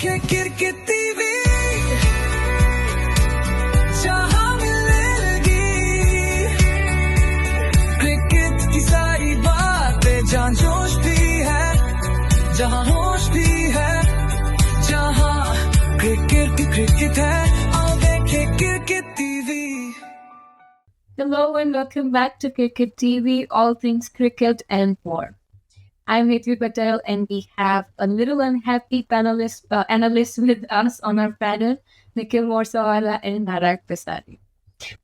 देखे cricket TV जहां मिलेगी क्रिकेट की सारी बातें, जहां जोश भी है, जहां होश भी है, जहां क्रिकेट है, आओ देखे cricket TV. Hello and welcome back to Kirkit TV, all things cricket and more. I'm Hetvi Patel and we have a little unhappy analyst with us on our panel, Nikhil, Morsawala and Narayan Pasari.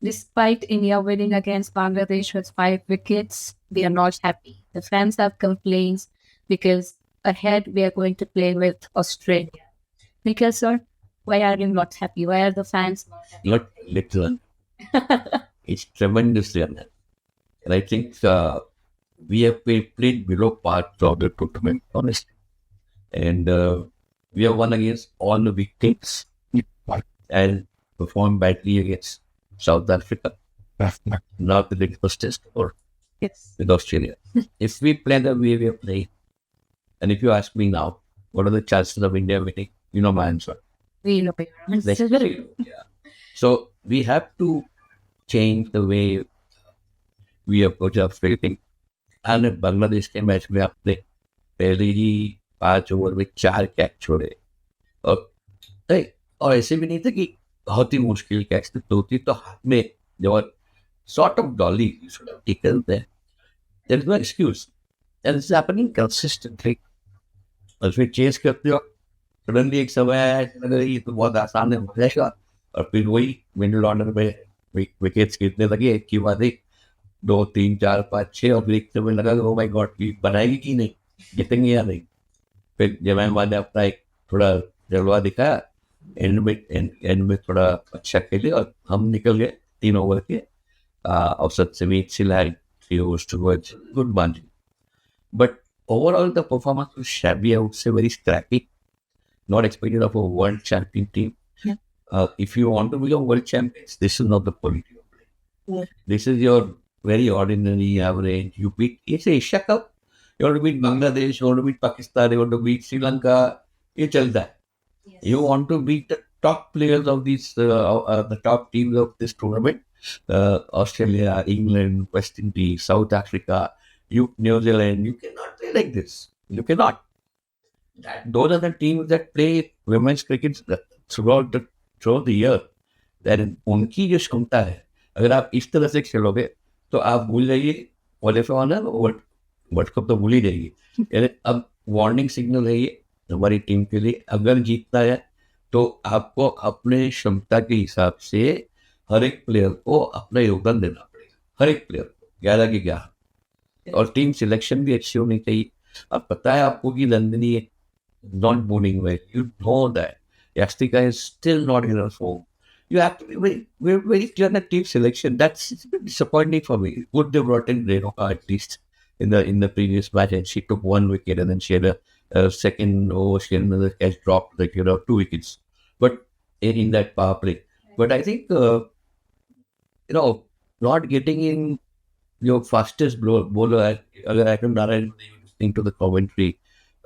Despite India winning against Bangladesh with 5 wickets, we are not happy. The fans have complaints because ahead we are going to play with Australia. Nikhil sir, why are you not happy? Why are the fans not happy? Not little. It's tremendously unhappy. And I think we have played below par throughout the tournament, honestly. And we have won against all the big teams and performed badly against South Africa. Now the biggest test or with Australia. If we play the way we are playing, and if you ask me now, what are the chances of India winning? You know my answer. We know your answer. Yeah. So we have to change the way we approach our fielding. And Bangladesh के match में आपने पहले ही 5 over में 4 catch छोड़े और ऐसे भी नहीं था कि बहुत ही मुश्किल कैच थे, 2-3 तो हाथ में जब sort of dolly you should have taken there is no excuse and it's happening consistently. और फिर चेस करते हो सडनली एक समय आया ये तो बहुत आसान है हो जाएगा और फिर वही मिडिल ऑर्डर में विकेट्स गिरने लगे एक के बाद एक 2, 3, 4, 5, 6 और एक समय लगा ओ माय गॉड बनाएगी कि नहीं, जीतेंगे या नहीं। फिर जमैन ने अपना एक थोड़ा जलवा दिखाया, एंड में थोड़ा अच्छा खेले और हम निकल गए 3 ओवर के औसत से भी सिलाई 3 overs towards good margin. But overall the performance was shabby, I would say very scrappy, not expected of a world champion team. If you want to become world champions, this is not the quality of play. This is your very ordinary average. You beat, it's Asia Cup. You want to beat Bangladesh, you want to beat Pakistan, you want to beat Sri Lanka. It tells that. Yes. You want to beat the top players of these, the top teams of this tournament. Australia, England, West Indies, South Africa, New Zealand. You cannot play like this. You cannot. Those are the teams that play women's cricket throughout the year. Then उनकी जो क्षमता है, अगर आप इस तरह से खेलोगे तो आप भूल जाइए क्वालिफायर वर्ल्ड कप तो भूल ही जाइए। यानी अब वार्निंग सिग्नल है ये हमारी टीम के लिए, अगर जीतना है तो आपको अपने क्षमता के हिसाब से हर एक प्लेयर को अपना योगदान देना पड़ेगा, हर एक प्लेयर को 11 के 11, और टीम सिलेक्शन भी अच्छी होनी चाहिए। अब पता है आपको कि Nandini not bowling well, you know that Yastika is still not in her form. You have to be very clear on team selection. That's disappointing for me. Would they brought in Renuka at least in the previous match, and she took 1 wicket, and then she had a second over, she had another catch dropped, 2 wickets. But in that power play. But I think not getting in your fastest bowler, I can Narayan listening to the commentary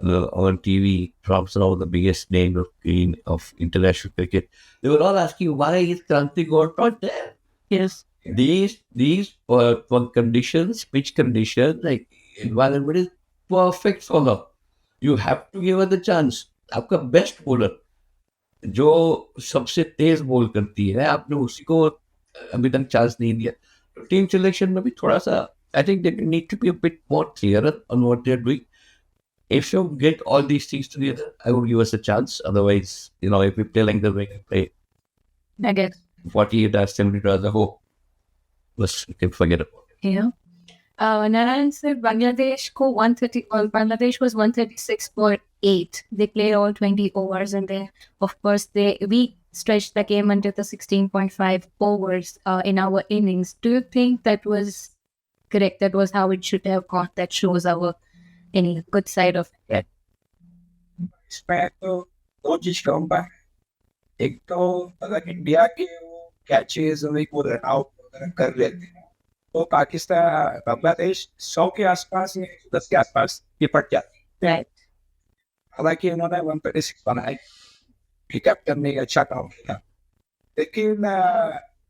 on TV from some of the biggest names of international cricket. They were all asking why is Kranti Gaur not there? Yes. These conditions, pitch conditions, like environment is perfect for her. You have to give her the chance. आपका best bowler जो सबसे तेज ball करती है, आपने उसी को अभी तक चांस नहीं दिया। तो टीम सिलेक्शन में भी थोड़ा सा I think they need to be a bit more clearer on what they're doing. If you get all these things together, I would give us a chance. Otherwise, if we play like the way we play, I guess 48 hours, 70 hours ago, we can forget about it. Yeah. Narayan said Bangladesh was 136.8. They played all 20 overs, and then, of course, we stretched the game until the 16.5 overs in our innings. Do you think that was correct? That was how it should have gone. That shows our any good side of it. तो 2 चीज कहूँगा। एक तो अगर India के वो catches वो run out कर लेते हैं तो पाकिस्तान बांग्लादेश 100 के आसपास या 10 के आसपास निपट जाती है। हालांकि उन्होंने 136 बनाए कि कैप्टन ने अच्छा काम किया, लेकिन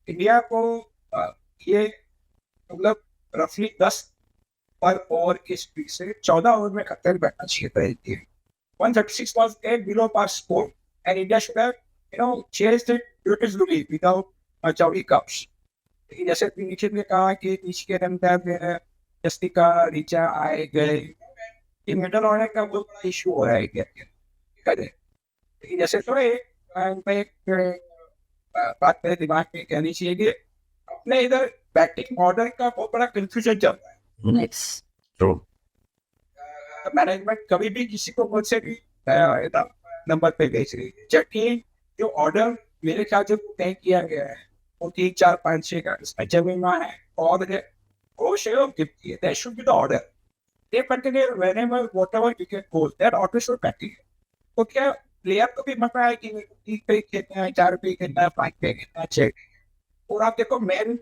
इंडिया को ये मतलब रफली 10 पर ओवर की स्पीड से 14 ओवर में खत्म बैठना चाहिए था India. 136 was a below par score, and India should have, chased it beautifully without much of hiccups. लेकिन जैसे निखिल ने कहा कि नीचे के रन में जस्टिका रीचा आए गए, ये मिडल ऑर्डर का बहुत बड़ा इशू हो रहा है इंडिया के। लेकिन जैसे थोड़े एक बात मेरे दिमाग में कहनी चाहिए कि अपने इधर बैटिंग ऑर्डर का बहुत बड़ा कंफ्यूजन चल रहा है। True. मैनेजमेंट कभी भी किसी को मुझसे भी नंबर पे भेज रही है, जबकि जो ऑर्डर मेरे ख्याल से तय किया गया है वो 3 4 5 6 का इसमें जमीना है और घोष है और गिफ्ट है, that should be the order. They continue whenever whatever wicket goes, that order should continue. तो क्या प्लेयर को भी पता है कि 3 पे खेलना है, 4 पे खेलना है, 5 पे खेलना है, 6। और आप देखो मेन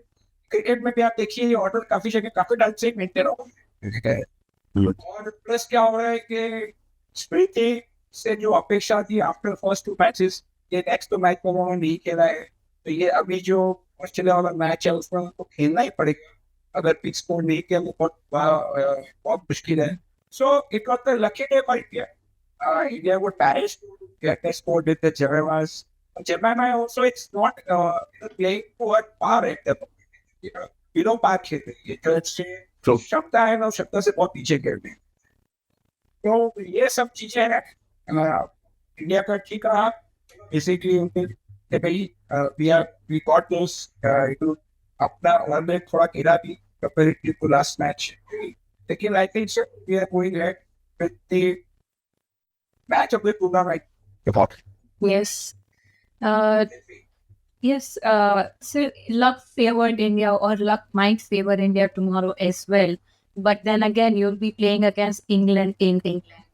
क्रिकेट में भी आप देखिए ये ऑर्डर काफी जगह काफी टाइम से मेंटेन हो गया है। और प्लस क्या हो रहा है कि स्मृति से जो अपेक्षा थी आफ्टर फर्स्ट 2 मैचेस, ये नेक्स्ट 2 मैच में उन्होंने नहीं खेला है, तो ये अभी जो ऑस्ट्रेलिया वाला मैच है उसमें उनको खेलना ही पड़ेगा। अगर पिच स्कोर नहीं किया तो बहुत मुश्किल है। So it was the lucky day for India. India would manage to get a score with the Jemaimas. Jemima also, it's not playing toward par at the moment. Below par खेल रही है, जो इससे क्षमता है ना उस क्षमता से बहुत पीछे खेल रही है। तो ये सब चीजें इंडिया का ठीक रहा। बेसिकली वी गॉट दोस अपना और में थोड़ा गिरा भी कंपैरेटिव टू लास्ट मैच, लेकिन I think so we are going ahead with the match of the tournament. Yes. Yes. So luck favored India, or luck might favor India tomorrow as well. But then again, you'll be playing against England in England.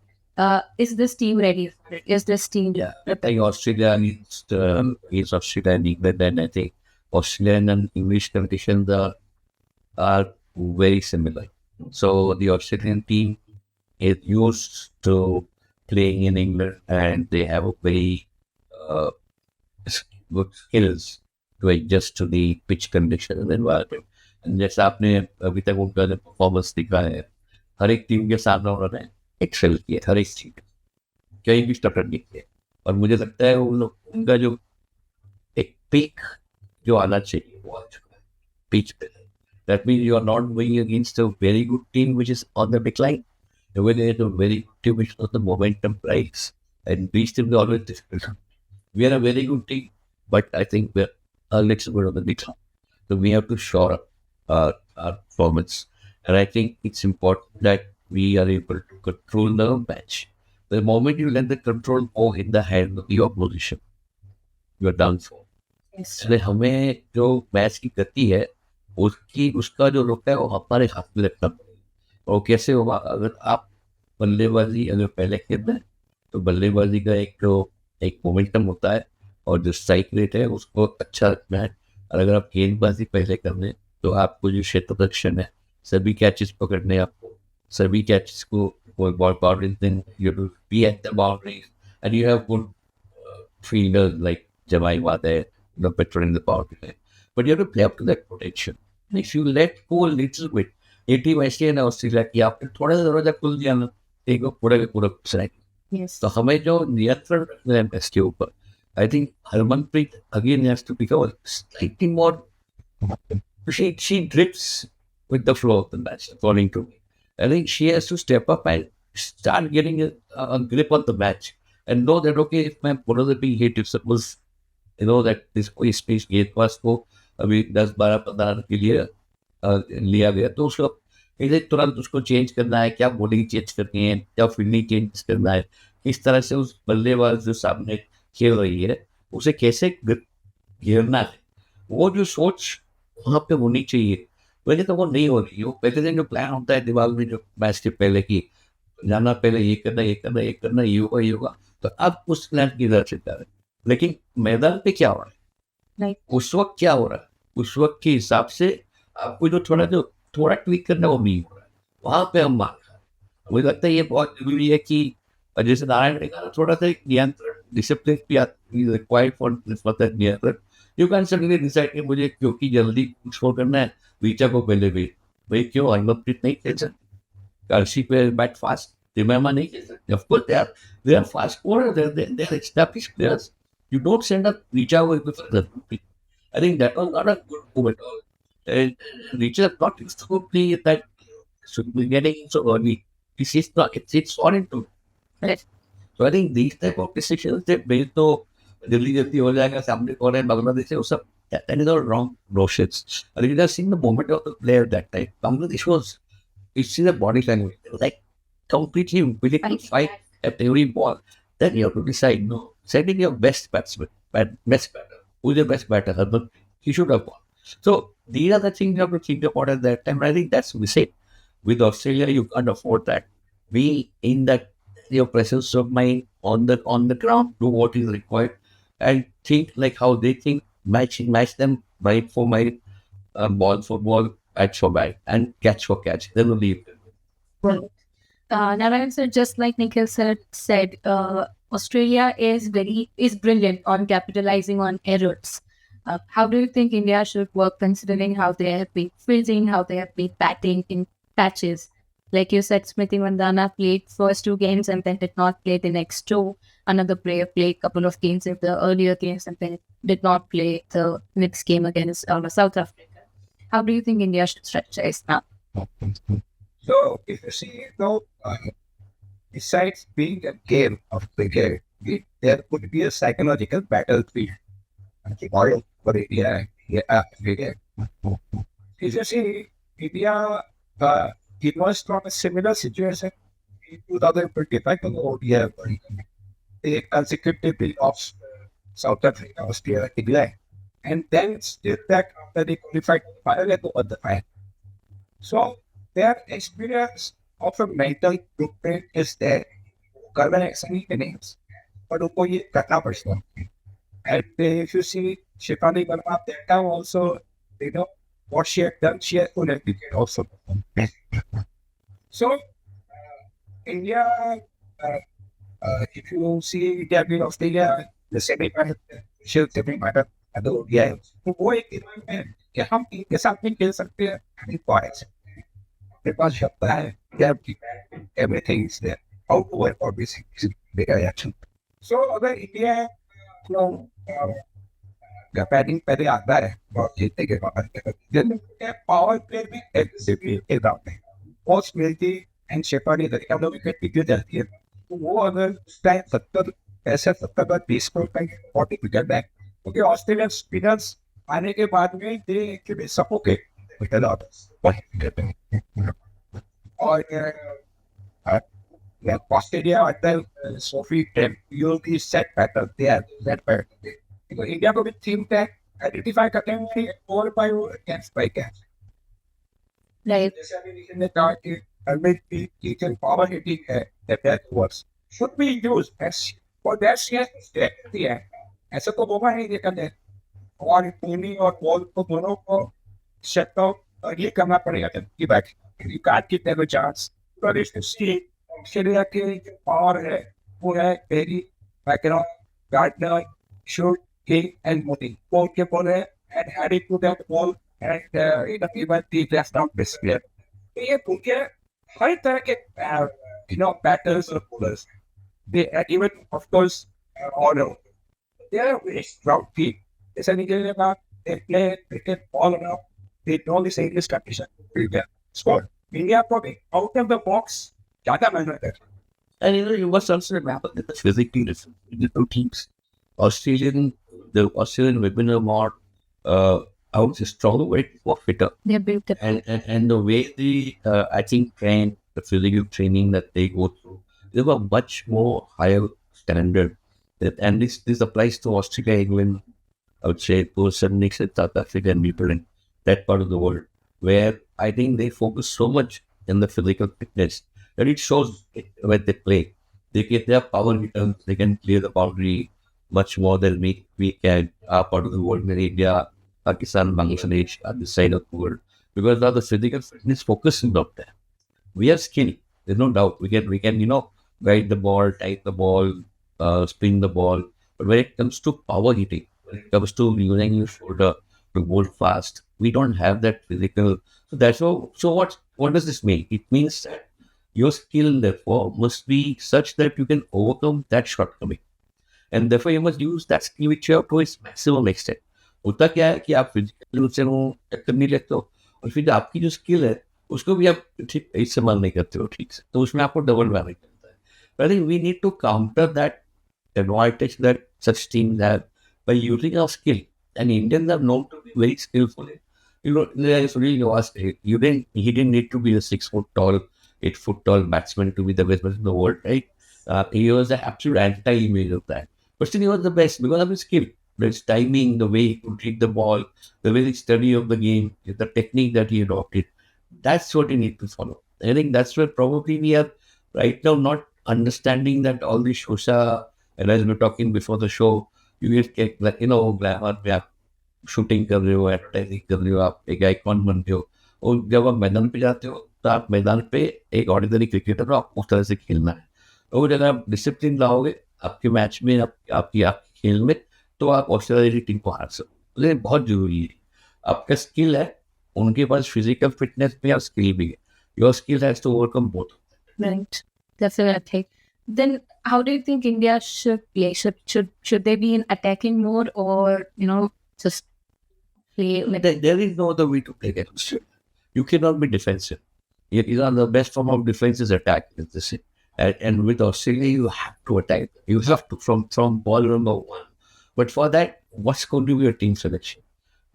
Is this team ready for it? Is this team? Yeah, I think Australia needs Australia and England, and I think Australian and English conditions are very similar. So the Australian team is used to playing in England, and they have a very good skills to adjust to the pitch condition and environment. And जैसा आपने अभी तक उनका जो performance दिखा है, हर एक team के सामने उन्होंने एक्सेल किया, हर एक टीम कहीं भी टक्कर नहीं किया। और मुझे लगता है उन लोग उनका जो एक पीक जो आना चाहिए वो आ चुका है पिच पे। That means you are not going against a very good team which is on the decline. When they are a very good team which is on the momentum rise, and these teams are always difficult. We are a very good team, but I think we're a little bit on the decline. So we have to shore up our performance. And I think it's important that we are able to control the match. The moment you let the control go in the hand of the opposition, you are done for. इसलिए हमें जो match की गति है उसका जो रुख है वो हमारे हाथ में रखना पड़ेगा। और कैसे होगा, अगर आप बल्लेबाजी अगर पहले खेलते हैं तो बल्लेबाजी का एक मोमेंटम होता है और जो स्ट्राइक रेट है उसको अच्छा रखना है। और अगर आप गेंदबाजी पहले कर लें तो आपको जो क्षेत्र रक्षण है, सभी कैचेस पकड़ने, आपको सभी कैचेस को boundaries, then you to be at the boundaries and you have good fielder like Jemimah बात है, patrolling the boundary, but you have to play up to that potential. If you let go little bit, ये team ऐसी है ना Australia की, आपने थोड़ा सा दरवाजा खुल दिया ना, एक पूरा के पूरा घुस रहेगा। तो हमें जो नियंत्रण रखना है इसके ऊपर, I think Harmanpreet again has to become slightly more, she drifts with the flow of the match, according to me. I think she has to step up and start getting a grip on the match and know that okay, if my bowler is being hit, if suppose you know that this कोई space गेंदबाज को अभी 10-12-15 run के लिए लिया गया तो उसको इसे तुरंत उसको चेंज करना है, क्या बॉलिंग चेंज करनी है, क्या फील्डिंग चेंज करना है, किस तरह से उस बल्लेबाज जो सामने खेल रही है उसे कैसे घेरना है, वो जो सोच वहाँ पे होनी चाहिए। पहले तो वो नहीं हो रही, वो पहले दिन जो प्लान होता है दिमाग में जो मैच के पहले की जाना, पहले ये करना ये करना ये करना, ये होगा, तो अब उस प्लान की तरह से कर, लेकिन मैदान पे क्या हो रहा है, उस वक्त क्या हो रहा है, उस वक्त के हिसाब से आपको जो थोड़ा ट्वीक करना वो नहीं हो रहा है, वहां पे हम मान रहे हैं। मुझे लगता है ये बहुत जरूरी है कि जैसे नारायण ने कहा थोड़ा सा नियंत्रण discipline is required for that year. But you can suddenly decide कि मुझे क्योंकि जल्दी स्कोर करना है, रीचा को पहले भी भाई क्यों हरमनप्रीत नहीं खेल सकते, कर्शी पे बैट फास्ट Timema नहीं खेल सकते. Of course they are fast scorers, they're established players. You don't send up Richa with the I think that was not a good move at all. And Richa not used to play that should be getting in so early. It's not into. Right. So I think these type of decisions that based तो जल्दी जल्दी हो जाएगा सामने कौन है बांग्लादेश है वो सब that is all wrong notions. I think you have seen the moment of the player that time. Bangladesh was you see the body language like completely willing to fight at every ball. Then you have to decide no sending your best batsman, best batter. Who's your best batter? But he should have won. So these are the things you have to think about at that time. I think that's mistake. With Australia, you can't afford that. Be in that your presence of mind on the ground, do what is required, and think like how they think. Match them right for my ball for ball, bat for bat, and catch for catch. Then we'll leave them. Right. Narayan said, just like Nikhil said, Australia is brilliant on capitalizing on errors. How do you think India should work considering how they have been fielding, how they have been batting in patches? Like you said, Smriti Mandana played first 2 games and then did not play the next 2. Another player played a couple of games in the earlier games and then did not play the next game against South Africa. How do you think India should strategize now? So if you see now, besides being a game of cricket, there could be a psychological battlefield for India. Cricket. If you see India, it was from a similar situation in 2025 on ODI. They consecutively lost South Africa, Australia, England, and then still back after they qualified finally over the final. So their experience of a mental blueprint is there. Karma actually names, but उनको ये करना पड़ता है. And if you see Shefali Verma that time also, you know what she had done, she had good at cricket also. So India, if you see India beat Australia, the semi-final, she'll semi-final, and the ODI. तो वो एक दिमाग में कि हम इनके साथ भी खेल सकते हैं, हम पॉइंट्स मेरे पास शब्द है कि everything is there. How to work or basic reaction. So अगर इंडिया बैटिंग पहले आता है और जीतने के बाद पावर प्ले भी एग्रेसिवली खेलते हैं. बहुत मिलती एंड शेफर्डी हम लोग विकेट गिर जाती है तो वो अगर उस टाइम 70 पर 40 विकेट बैक क्योंकि ऑस्ट्रेलियन स्पिनर्स आने के बाद में दे एक्चुअली सफोकेट और Australia under Sophie Tem, you'll be set better there, that better. Because India को भी team tag identify करते हैं over by over against by against. Right. जैसे अभी निखिल ने कहा कि Harmanpreet Kaur power hitting है that works should be used as for that strategy है. ऐसा तो होगा नहीं देखा जाए और bowling और ball को दोनों को shut out और ये करना पड़ेगा कि bat you can't give them a chance. But if you see Australia के जो power है वो है very background Gardner, Short, King and Modi. Ball के ball है and heading to that ball and even the left arm best player. ये उनके हर तरह के batters और bowlers. They even of course order. They are a very strong team. जैसा निकलने के बाद they play cricket all around. They know this English condition. Score. India probably out of the box. ज़्यादा मेहनत है. And you must also remember that the physically different in the two teams. The Australian women are more, I would say, stronger, way more fitter. They're built up. And the way they, I think, train, the physical training that they go through, they have a much more higher standard. And this applies to Australia, England, I would say, to a certain extent, South Africa and people in that part of the world, where I think they focus so much in the physical fitness that it shows when they play. They get their power returns, they can clear the boundary much more than we can, part of the world in India, Pakistan, Bangladesh, at the side of the world. Because now the physical fitness focus is not there. We are skinny, there's no doubt. We can guide the ball, tight the ball, spin the ball. But when it comes to power hitting, when it comes to using your shoulder to bowl fast, we don't have that physical. So that's so what does this mean? It means that your skill therefore must be such that you can overcome that shortcoming. And therefore you must use that skill which you have to its maximum extent. होता क्या है कि आप physical रूप से वो टक्कर नहीं लगते हो और फिर आपकी जो स्किल है उसको भी आप ठीक इस्तेमाल नहीं करते हो ठीक से, तो उसमें आपको डबल डैमेज करता है. But I think we need to counter that advantage that such teams have by using our skill. And Indians are known to be very skillful. You know, he didn't need to be a 6 foot tall, 8 foot tall batsman to be the best batsman in the world, right? He was the absolute anti-image of that. But still, he was the best because of his skill. His timing, the way he could read the ball, the very study of the game, the technique that he adopted. That's what you need to follow. I think that's where probably we are right now not understanding that all the shosha, and as we were talking before the show, you get like, glamour में आप shooting कर रहे हो, advertising कर रहे हो, आप एक आइकॉन बन रहे हो, और जब आप मैदान पे जाते हो तो आप मैदान पे एक ऑर्डिनरी क्रिकेटर हो, आप उस तरह से खेलना है. और अगर आप डिसिप्लिन लाओगे आपके मैच में, आपकी खेल में, तो आप ऑस्ट्रेलिया की टीम को हार सकते हो. ये बहुत जरूरी है. आपका स्किल है, उनके पास फिजिकल फिटनेस भी और स्किल भी है. Your skill has to overcome both. Right. Definitely. Then how do you think India should play? Should they be in attacking mode or, just play like There is no other way to play against Australia. You cannot be defensive. The best form of defense is attack. And with Australia, you have to attack. You have to from ball number one. But for that, what's going to be your team selection?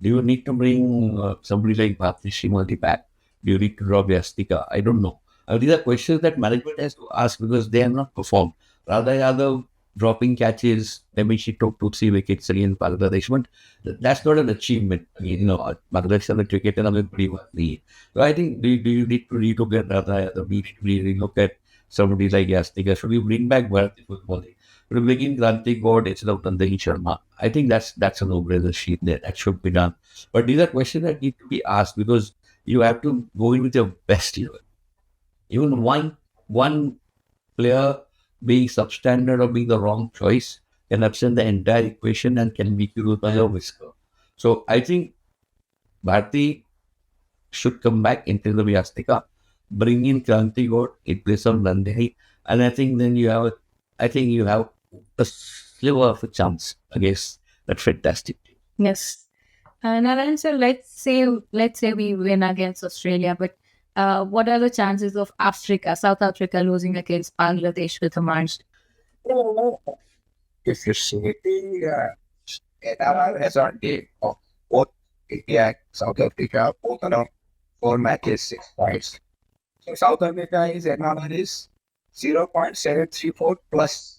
Do you need to bring somebody like Bharti Shimali back? Do you need to drop Yastika? I don't know. These are questions that management has to ask because they have not performed. Rather, other dropping catches, maybe she took 2-3 wickets against Bangladesh, but that's not an achievement. Bangladesh and the cricket and everybody. So I think do you need to relook at Narayan? Do you need to relook at somebody like Yastika? Should we bring back Bharati football? Should we bring in Kranti God instead of Tandahi Sharma? I think that's a no-brainer sheet there. That should be done. But these are questions that need to be asked because you have to go in with your best. Even one player being substandard or being the wrong choice can upset the entire equation and can make you lose by a whisker. So I think Bharti should come back into the Vyastika, bring in Kranti God in place of Nandehi, and I think then you have a sliver of a chance against that fantastic team. yes? Narayan sir, let's say we win against Australia, but what are the chances of South Africa losing against Bangladesh with a margin? If you see the NRS of both India and South Africa, both around 4 matches, 6 points. So South Africa is NRS is 0.734 plus.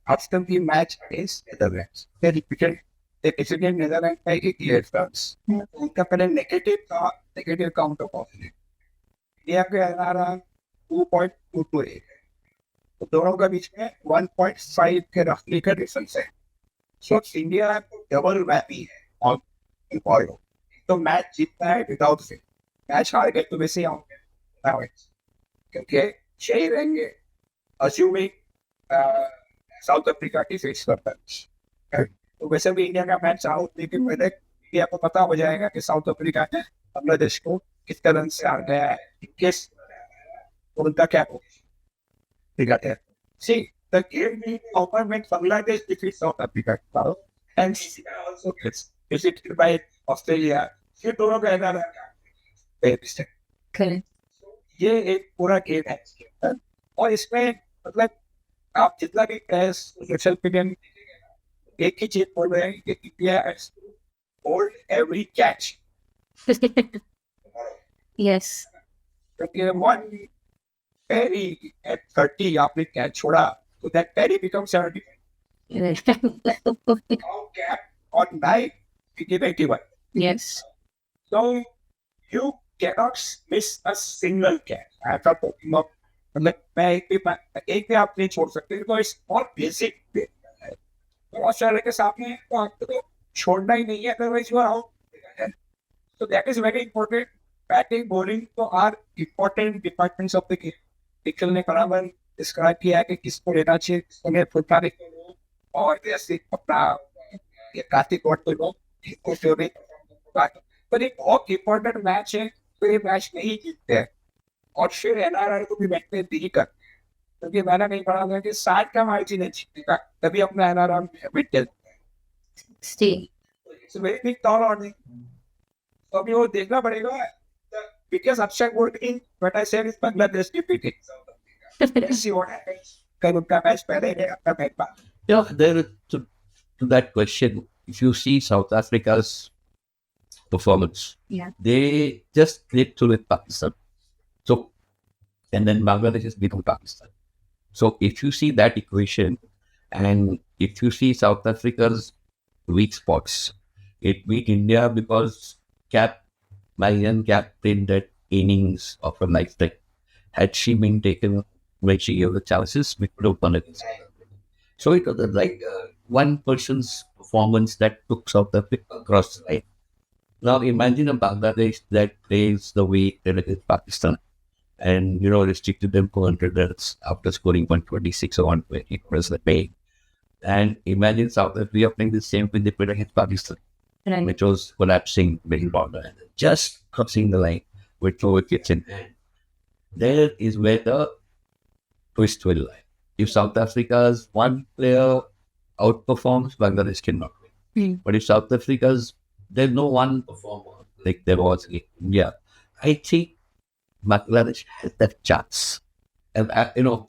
After the match against Netherlands, they repeated the president Netherlands by 88 runs. उनका पहले negative count of positive. India के NRS 2.228 है. तो दोनों के बीच में 1.5 के रफली का डिफरेंस है. सो इंडिया डबल वैपी है और इम्पॉर्टेंट. तो मैच जीतना है विदाउट फिट. मैच हार गए तो वैसे आउट क्योंकि 6 रहेंगे अज्यूमिंग साउथ अफ्रीका की फेस करता है. तो वैसे भी इंडिया का मैच आउट, लेकिन पहले इंडिया को पता हो जाएगा कि साउथ अफ्रीका ने बांग्लादेश को किस तरह से हार गया है, किस उनका क्या है. See, the game being over when Bangladesh defeats South Africa, and also gets visited by Australia. ये दोनों का ऐसा Correct. ये एक पूरा गेम है और इसमें मतलब आप जितना भी प्लेयर्स एक ही चीज बोल रहे हैं कि India has hold every catch. Yes. One Perry at 30 आपने कैच छोड़ा तो that Perry becomes 70. Now cap on 9 we 81. Yes. So you cannot miss a single catch. I'm not talking about मतलब मैं एक भी आप नहीं छोड़ सकते. तो इट्स और बेसिक तो ऑस्ट्रेलिया के सामने तो आपको छोड़ना ही नहीं है, otherwise you are out. So that is very important. Batting, bowling तो are important departments of the game. Nikhil ने बराबर डिस्क्राइब किया है कि किसको लेना चाहिए, किसको नहीं. और जैसे अपना ये कार्तिक और तो लोग कुछ नहीं, पर एक बहुत इंपॉर्टेंट मैच है, तो ये मैच नहीं जीतते हैं और फिर एनआरआर को भी मैच में दी कर, क्योंकि मैंने नहीं पढ़ा था कि 60 का मैच ही नहीं जीतेगा तभी अपना एनआरआर में Stay. It's very big toll on, तो अभी वो देखना पड़ेगा because Akshay would in but I said is Bangladesh defeated, let's see what happens, कल उनका मैच पहले है अपना मैच बाद। Yeah, there to that question, if you see South Africa's performance, Yeah. they just played through with Pakistan. So, and then Bangladesh is beating Pakistan. So, if you see that equation, and if you see South Africa's weak spots, it beat India because Marian Cap played that innings of a lifetime. Had she been taken when she gave the chances, we could have won it. So it was like one person's performance that took South Africa across the line. Now imagine a Bangladesh that plays the way they did against Pakistan and, restricted them to 100 runs after scoring 126 or 120 was the pay. And imagine South Africa playing the same way they played against Pakistan, Right. which was collapsing very border and just crossing the line with 4 wickets in hand. There is where the twist will lie. If South Africa's one player outperforms, Bangladesh cannot win. Hmm. But if South Africa's, there's no one performer like there was in India, I think Bangladesh has that chance. And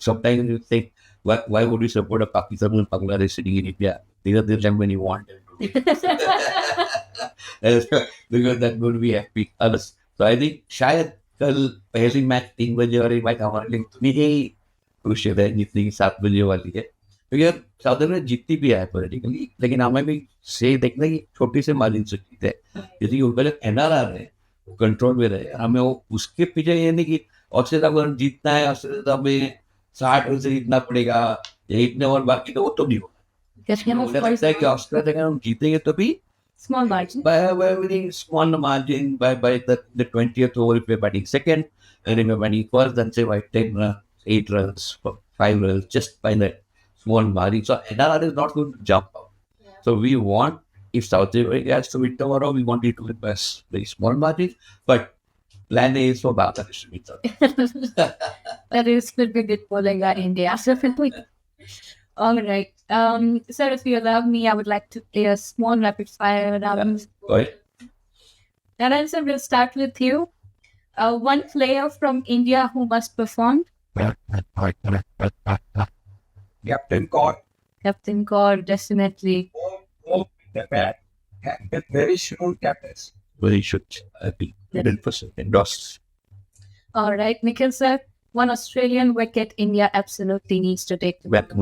sometimes you think, why would you support a Pakistan and Bangladesh sitting in India? These are the time when you want them to win. Because that's going to be happy. So I think शायद कल पहली match 3 बजे वाली match हमारे लिए इतनी ही खुश है जितनी की 7 बजे वाली है, क्योंकि अब साउथ में जीतती भी है पॉलिटिकली, लेकिन हमें भी से देखना कि छोटी से मार्जिन से जीते, यदि उनका जो एनआरआर है वो कंट्रोल में रहे, हमें वो उसके पीछे ये नहीं कि ऑस्ट्रेलिया को जीतना है, ऑस्ट्रेलिया में 60 रन से जीतना पड़ेगा या इतने और बाकी, तो वो तो नहीं होगा। मुझे लगता है कि ऑस्ट्रेलिया अगर हम जीतेंगे तो भी Small margin. by a very small margin, by the 20th over if we're batting second, and if we're batting first, then say by 10 runs, 8 runs, 5 runs, just by that small margin. So NRR is not going to jump out. So we want, if South Africa has to win tomorrow, we want it to win by very small margin, but plan A is for Bangladesh to win tomorrow. That is will be good for India. All right. Sir, if you allow me, I would like to play a small rapid fire round. Go ahead. Narayan sir, we'll start with you. One player from India who must perform. Captain Kaur, Captain Kaur, definitely. the man, and very sure captains. Very should be 100% endorsed. All right, Nikhil sir. One Australian wicket India absolutely needs to take. Back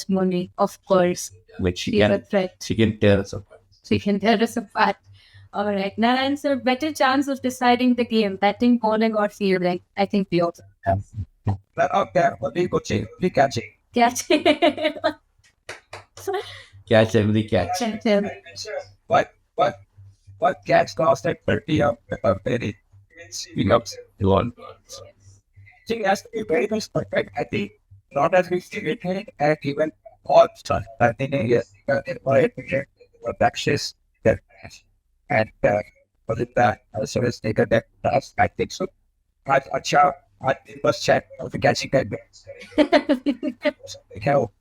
Money, of course. which she She's a can, threat. she can tear us apart. She can tear us apart. All right. Narayan sir, better chance of deciding the game, batting, bowling, or fielding. I think we also have. That out there, only coaching, only catching. Catch. Catch every catch. What catch cost at 30 of very becomes. You want. It has to be very much perfect. I think not as we see it and even all stuff. I think yes, practice that and was it that also is taken that task. I think so. I must check of the catching that help.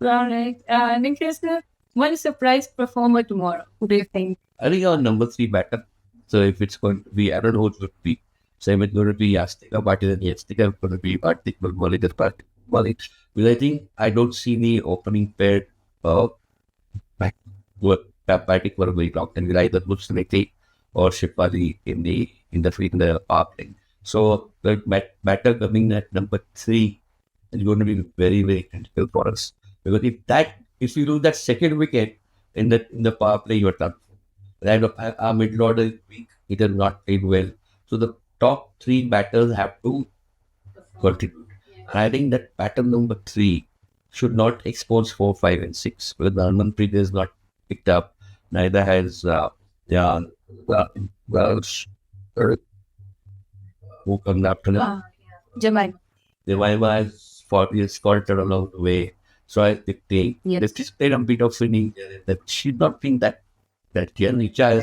All right. Nikhil sir, one surprise performer tomorrow. Who do you think? I think our number 3 batter. So if it's going to be, I don't know who it would be. Same it's going to be Yastika Patel and Yastika going to be Kartik Malik. Because I think I don't see the opening pair batting for a very long time. We'll either lose Nikhil or Shipali in the power play. So the batter coming at number 3 is going to be very, very critical for us. Because if you lose that second wicket in the power play, you're done. Right? Our middle order is weak. It has not played well. So the top 3 batters have to contribute. And I think that batter number 3 should not expose 4, 5, and 6 because the Harmanpreet is not picked up. Neither has who comes after that. Jemai. The Jemima has 40 years faltered along the way. So I think Yes. this is a bit of winning that should not think that Nicha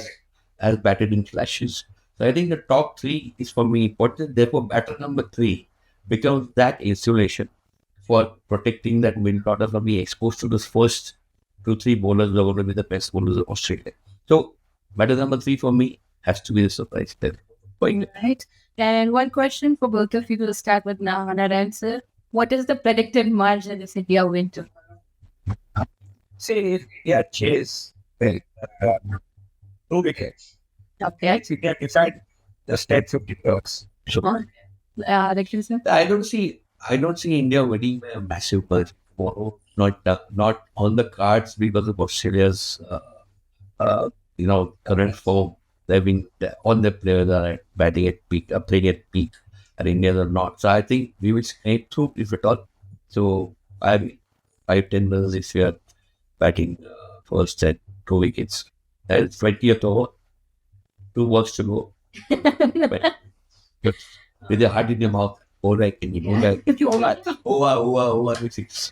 has batted in flashes. So I think the top three is for me important. Therefore, batter number three becomes that insulation for protecting that wind order from being exposed to those first 2-3 bowlers who are going to be the best bowlers of Australia. So batter number three for me has to be the surprise there. Right. And one question for both of you to start with now, Narayan sir. What is the predicted margin if India win tomorrow? Say, yeah, chase, well, 2 wickets. Okay. India decide the state 50 works. Nikhil sir? I don't see India winning by a massive margin tomorrow. Not on the cards because of Australia's current form. They've been all the players are batting at peak, playing at peak, and Indians are not. So I think we will scrape through if at all. So I'm 5-10 runs this year batting first set, 2 wickets. And 20th over, 2 balls to go. With your heart in your mouth, all right, can you go back? Over, 6.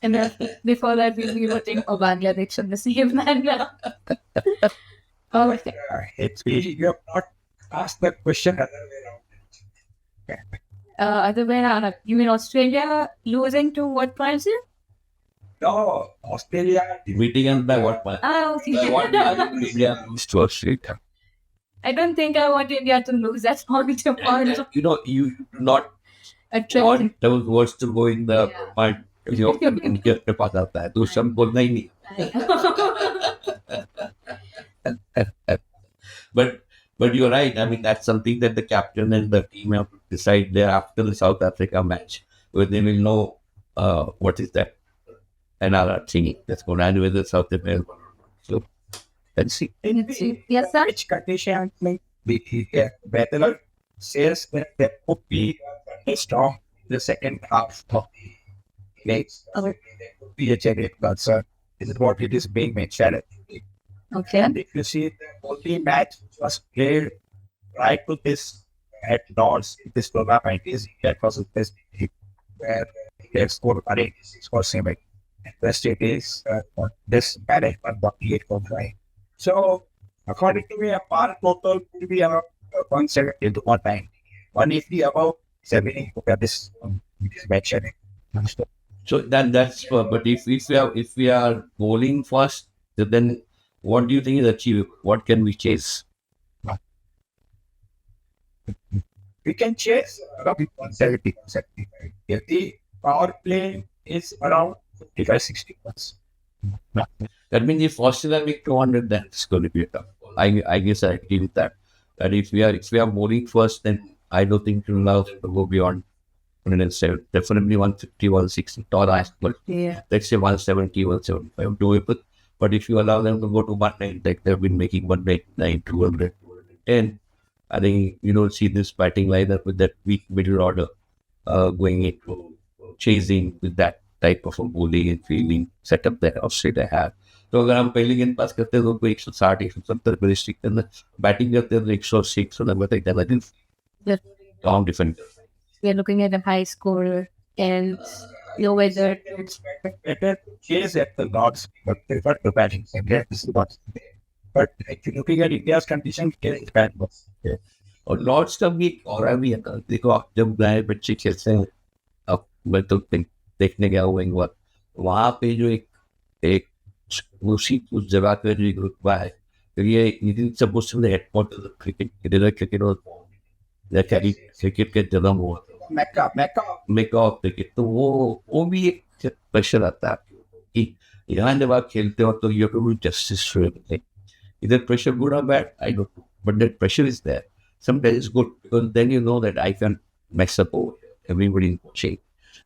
And before that, we were thinking of Bangladesh and the same manner. Okay. You have not asked that question other way around. Other way around, you mean Australia losing to what points? No, Australia. Beating us by what point? Okay. India lose to Australia. I don't think I want India to lose. That's point to point. You do not Attractive. want those words to go in the mind. You can get the part of that. Do some बोलना ही नहीं. But you're right. I mean, that's something that the captain and the team have to decide there after the South Africa match, where they will know what is that NRR thing that's going on with the South Africa. So let's see. Yes, sir. Which condition may be better says that there could be a strong the second half of the legs. There could be a genuine concern. This is what it is being mentioned. Okay. And if you see the only match was played right to this at Lords in this tournament is that was the best where they scored 7. And West Indies this managed 148.5. So according to me, a par total will be around 170 to 190. 180 above 70 for this mentioning. So that's but if we are bowling first, then what do you think is achievable? What can we chase? We can chase around 170, 75. If the power play is around 55-60 That means if Australia make 200, then it's going to be a tough ball. I guess I agree with that. That if we are bowling first, then I don't think we'll allow them to go beyond 107. Definitely 150, 160 tall, but let's say 170, 175 doable. But if you allow them to go to 190, like they've been making 199, 200, 210, I think you don't see this batting lineup with that weak middle order going into chasing with that type of a bowling and fielding setup that Australia have. तो अगर हम पहले गेंद पास करते हैं तो उनको 160, 170 पे रिस्ट्रिक्ट करना, बैटिंग करते हैं तो 106 so नंबर तक जाना दिन long different. We are looking at a high scorer and whether it's better chase at the Lords, but prefer to batting. But if you're looking at India's condition, it's bad. और Lord's का भी एक और भी है. देखो आप जब गाय बच्चे खेलते हैं, अब मैं तो देखने गया हुआ एक बार, वहाँ पे जो एक उस जगह का जो एक रुतबा है, तो ये सब उसमें हेडक्वार्टर क्रिकेट क्रिकेट का जन्म हुआ मेका ऑफ क्रिकेट, तो वो भी एक प्रेशर आता है कि यहाँ जब आप खेलते हो तो यू टू जस्टिस इधर प्रेशर गुड और bad I don't know, but that pressure is there. Sometimes it's good because then you know that I can mess up over everybody in watching.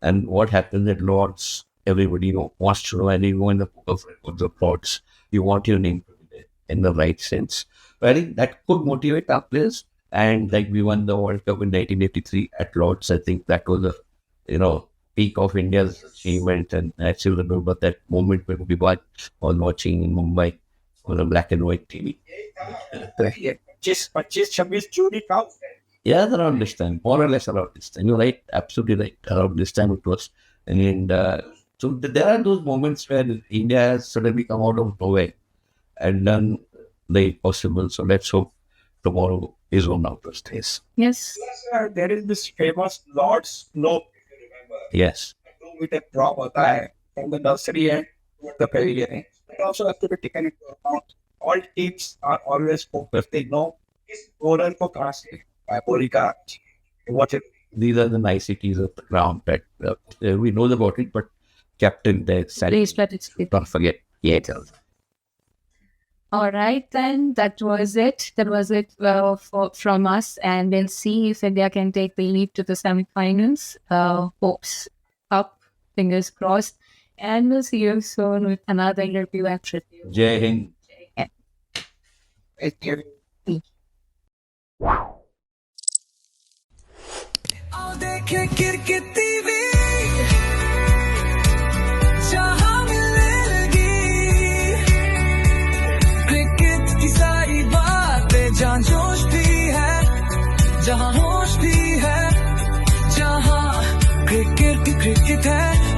And what happens at Lords, everybody wants to know, and you go in the book of the Lords, you want your name to be there in the right sense. But I think that could motivate our players. And like we won the World Cup in 1983 at Lords, I think that was a peak of India's achievement. And I still remember that moment when we were watching in Mumbai on a black and white TV. Just 26 June it counts. Yeah, around this time, more or less around this time. You're right, absolutely right. Around this time it was. And So there are those moments where India has suddenly come out of nowhere and done the impossible. So let's hope tomorrow is one of those days. Yes. There is this famous Lord's Slope, if you remember. Yes. With a drop hota hai from the nursery and towards the pavilion. It also has to be taken into account. All teams are always focused. They know is bowler ko kahan se bowling ka watch it. These are the niceties of the ground that we know about it, but captain there, Please let it speak. don't forget. Yeah, All right, then that was it. That was it from us, and we'll see if India can take the lead to the semifinals. Hopes up, fingers crossed, and we'll see you soon with another interview and tribute. Jai Hind. It's giving. आओ देखे cricket TV जहां मिलेगी cricket की सारी बातें जहां जोश भी है जहां होश भी है जहां क्रिकेट है